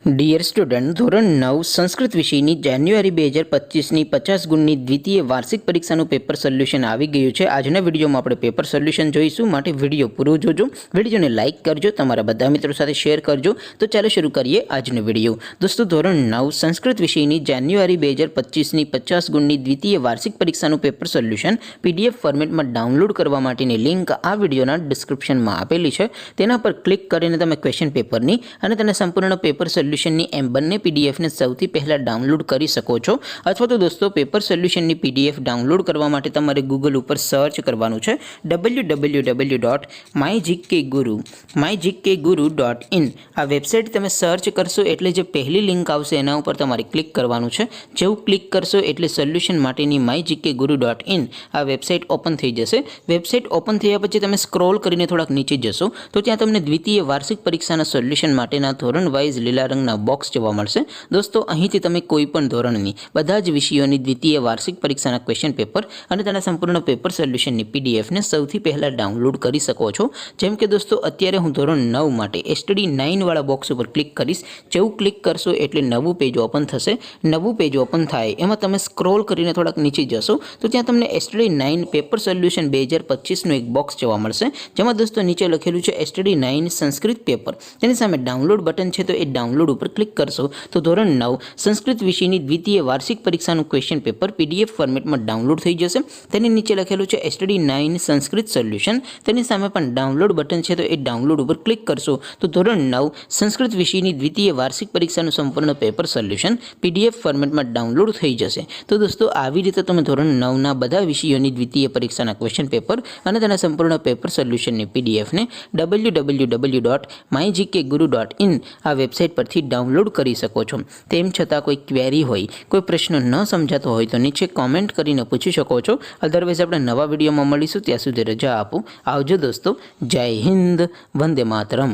Dear student, ધોરણ 9 સંસ્કૃત વિષયની જાન્યુઆરી 2025ની 50 ગુણની દ્વિતીય વાર્ષિક પરીક્ષાનું પેપર સોલ્યુશન આવી ગયું છે। આજના વિડીયોમાં આપણે પેપર સોલ્યુશન જોઈશું, માટે વિડીયો પૂરો જોજો। વિડીયોને લાઇક કરજો, તમારા બધા મિત્રો સાથે શેર કરજો। તો ચાલો શરૂ કરીએ આજનો વિડીયો। દોસ્તો, ધોરણ 9 સંસ્કૃત વિષયની જાન્યુઆરી 2025ની 50 ગુણની દ્વિતીય વાર્ષિક પરીક્ષાનું પેપર સોલ્યુશન પીડીએફ ફોર્મેટમાં ડાઉનલોડ કરવા માટેની લિંક આ વિડીયોના ડિસ્ક્રિપ્શનમાં આપેલી છે। તેના પર ક્લિક કરીને તમે ક્વેશ્ચન પેપરની અને તેના સંપૂર્ણ પેપર સોલ્યુશનની એમ બંને પીડીએફને સૌથી પહેલાં ડાઉનલોડ કરી શકો છો। અથવા તો દોસ્તો, પેપર સોલ્યુશનની પીડીએફ ડાઉનલોડ કરવા માટે તમારે ગૂગલ ઉપર સર્ચ કરવાનું છે www.mygkguru.in। આ વેબસાઇટ તમે સર્ચ કરશો એટલે જે પહેલી લિંક આવશે એના ઉપર તમારે ક્લિક કરવાનું છે। જેવું ક્લિક કરશો એટલે સોલ્યુશન માટેની mygkguru.in આ વેબસાઇટ ઓપન થઈ જશે। વેબસાઇટ ઓપન થયા પછી તમે સ્ક્રોલ કરીને થોડાક નીચે જશો તો ત્યાં તમને દ્વિતીય વાર્ષિક પરીક્ષાના સોલ્યુશન માટેના ધોરણ વાઇઝ લીલા રંગના બોક્સ જોવા મળશે। દોસ્તો, અહીંથી તમે કોઈ પણ ધોરણની બધા જ વિષયોની દ્વિતીય વાર્ષિક પરીક્ષાના ક્વેશ્ચન પેપર અને તેના સંપૂર્ણ પેપર સોલ્યુશનની પીડીએફને સૌથી પહેલાં ડાઉનલોડ કરી શકો છો। જેમ કે દોસ્તો, અત્યારે હું ધોરણ 9 માટે એસટીડી 9 વાળા બોક્સ ઉપર ક્લિક કરીશ। જેવું ક્લિક કરશો એટલે નવું પેજ ઓપન થશે। નવું પેજ ઓપન થાય એમાં તમે સ્ક્રોલ કરીને થોડાક નીચે જશો તો ત્યાં તમને એસટીડી 9 પેપર સોલ્યુશન 2025નું એક બોક્સ જોવા મળશે, જેમાં દોસ્તો નીચે લખેલું છે એસટીડી 9 સંસ્કૃત પેપર। તેની સામે ડાઉનલોડ બટન છે, તો એ ડાઉનલોડ ઉપર ક્લિક કરશો તો ધોરણ 9 સંસ્કૃત વિષયની દ્વિતીય વાર્ષિક પરીક્ષાનું ક્વેશ્ચન પેપર પીડીએફ ફોર્મેટમાં ડાઉનલોડ થઈ જશે। તેની નીચે લખેલું છે એસટીડી 9 સંસ્કૃત સોલ્યુશન। તેની સામે પણ ડાઉનલોડ બટન છે, તો એ ડાઉનલોડ ઉપર ક્લિક કરશો તો ધોરણ 9 સંસ્કૃત વિષયની દ્વિતીય વાર્ષિક પરીક્ષાનું સંપૂર્ણ પેપર સોલ્યુશન પીડીએફ ફોર્મેટમાં ડાઉનલોડ થઈ જશે। તો દોસ્તો, આવી રીતે તમે ધોરણ 9ના બધા વિષયોની દ્વિતીય પરીક્ષાના ક્વેશ્ચન પેપર અને તેના સંપૂર્ણ પેપર સોલ્યુશનની પીડીએફને www.mygkguru.in આ વેબસાઇટ પરથી ડાઉનલોડ કરી શકો છો। તેમ છતાં કોઈ ક્વેરી હોય, કોઈ પ્રશ્ન ન સમજાતો હોય તો નીચે કોમેન્ટ કરીને પૂછી શકો છો। અધરવાઇઝ આપણે નવા વિડીયોમાં મળીશું, ત્યાં સુધી રજા આપો। આવજો દોસ્તો, જય હિન્દ, વંદે માતરમ।